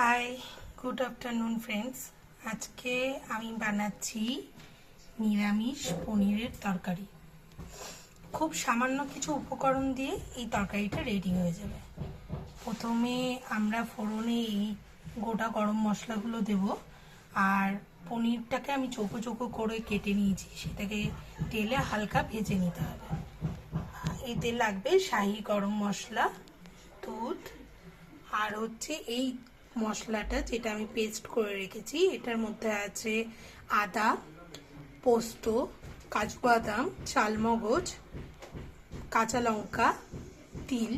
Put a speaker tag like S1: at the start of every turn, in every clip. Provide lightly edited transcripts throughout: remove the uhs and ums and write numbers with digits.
S1: High, good afternoon friends. আজকে আমি বানাচ্ছি নিরামিষ পনিরের তরকারি। খুব সামান্য কিছু উপকরণ দিয়ে এই তরকারিটা রেডি হয়ে যাবে। প্রথমে আমরা ফোড়নে এই গোটা গরম মশলাগুলো দেব, আর পনিরটাকে আমি চৌকো চৌকো করে কেটে নিয়েছি, সেটাকে তেলে হালকা ভেজে নিতে হবে। এতে লাগবে শাহি গরম মশলা, দুধ, আর হচ্ছে এই মশলাটা যেটা আমি পেস্ট করে রেখেছি। এটার মধ্যে আছে আদা, পোস্ত, কাজু বাদাম, চালমগজ, কাঁচা লঙ্কা, তিল,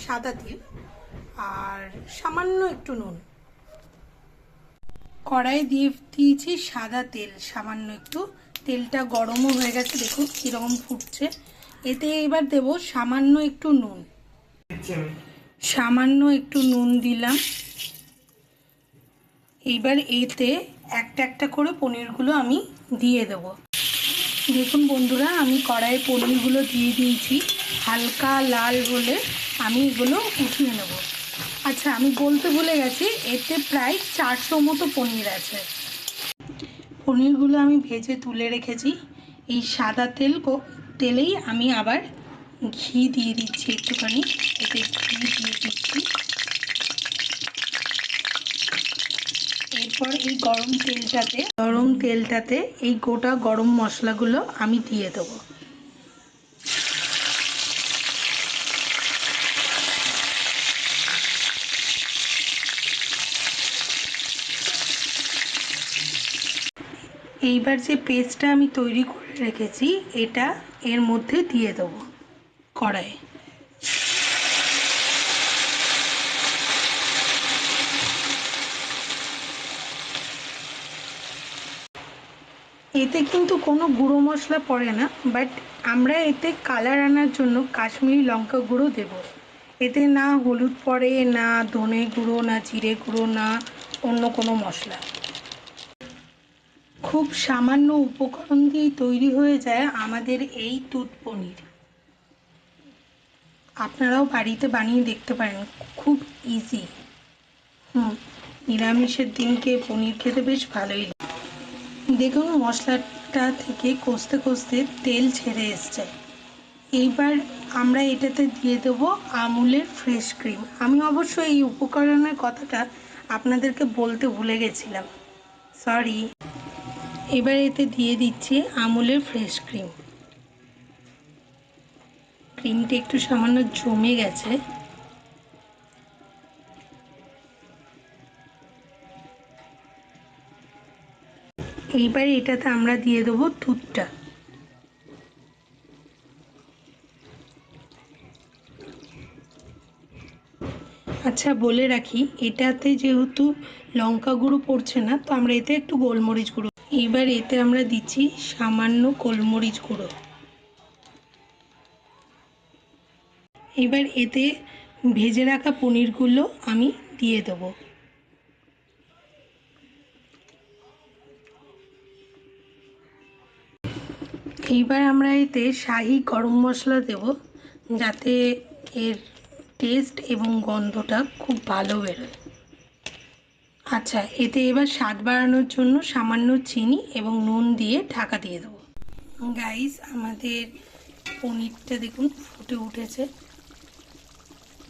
S1: সাদা তিল, আর সামান্য একটু নুন। কড়াইয়ে দিয়ে দিয়েছি সাদা তেল, সামান্য একটু। তেলটা গরমও হয়ে গেছে, দেখুন কিরকম ফুটছে। এতে এবার দেব সামান্য একটু নুন, সামান্য একটু নুন দিলাম। এইবার এতে একটা একটা করে পনিরগুলো আমি দিয়ে দেব। দেখুন বন্ধুরা, আমি কড়াইয়ে পনিরগুলো দিয়ে দিয়েছি। হালকা লাল হলে আমি এগুলো উঠিয়ে নেব। আচ্ছা, আমি বলতে ভুলে গেছি, এতে প্রায় 400 মতো পনির আছে। পনিরগুলো আমি ভেজে তুলে রেখেছি। এই সাদা তেলেই আমি আবার ঘি দিয়ে দিচ্ছি একটুখানি। এতে ঘি দিয়ে দিচ্ছি। এরপর এই গরম তেলটাতে এই গোটা গরম মশলাগুলো আমি দিয়ে দেবো। এইবার যে পেস্টটা আমি তৈরি করে রেখেছি, এটা এর মধ্যে দিয়ে দেবো কড়াইয়ে। এতে কিন্তু কোনো গুঁড়ো মশলা পড়ে না, বাট আমরা এতে কালার আনার জন্য কাশ্মীরি লঙ্কা গুঁড়ো দেব। এতে না হলুদ পড়ে, না ধনে গুঁড়ো, না জিরে গুঁড়ো, না অন্য কোনো মশলা। খুব সামান্য উপকরণ দিয়েই তৈরি হয়ে যায় আমাদের এই দুধ পনির। আপনারাও বাড়িতে বানিয়ে দেখতে পারেন, খুব ইজি। নিরামিষের দিনকে পনির খেতে বেশ ভালোই লাগে। দেখুন মশলাটা থেকে কষতে কষতে তেল ছেড়ে এসছে। এইবার আমরা এটাতে দিয়ে দেবো আমুলের ফ্রেশ ক্রিম। আমি অবশ্য এই উপকরণের কথাটা আপনাদেরকে বলতে ভুলে গেছিলাম, সরি। এবার এতে দিয়ে দিচ্ছি আমুলের ফ্রেশ ক্রিম। ক্রিমটা একটু সামান্য জমে গেছে। এইবার এটাতে আমরা দিয়ে দেবো দুধটা। আচ্ছা, বলে রাখি, এটাতে যেহেতু লঙ্কা গুঁড়ো পড়ছে না, তো আমরা এতে একটু গোলমরিচ গুঁড়ো। এইবার এতে আমরা দিচ্ছি সামান্য গোলমরিচ গুঁড়ো। এবার এতে ভেজে রাখা পনিরগুলো আমি দিয়ে দেবো। এইবার আমরা এতে শাহি গরম মশলা দেব, যাতে এর টেস্ট এবং গন্ধটা খুব ভালো বেরোয়। আচ্ছা, এতে এবার স্বাদ বাড়ানোর জন্য সামান্য চিনি এবং নুন দিয়ে ঢাকা দিয়ে দেবো। গাইস, আমাদের পনিরটা দেখুন ফুটে উঠেছে,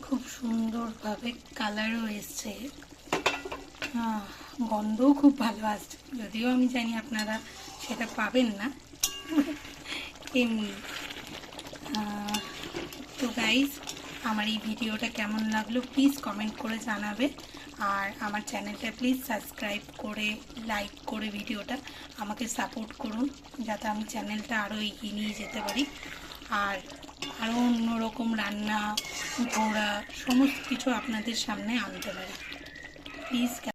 S1: খুব সুন্দরভাবে কালারও এসছে, গন্ধও খুব ভালো আসছে। যদিও আমি জানি আপনারা সেটা পাবেন না এমনি। তো গাইস, আমার এই ভিডিওটা কেমন লাগলো প্লিজ কমেন্ট করে জানাবে। আর আমার চ্যানেলটা প্লিজ সাবস্ক্রাইব করে লাইক করে ভিডিওটা আমাকে সাপোর্ট করুন, যাতে আমি চ্যানেলটা আরও এগিয়ে নিয়ে যেতে পারি, আর আরও অন্যরকম রান্না, ঘোরা, সমস্ত কিছু আপনাদের সামনে আনতে পারি। প্লিজ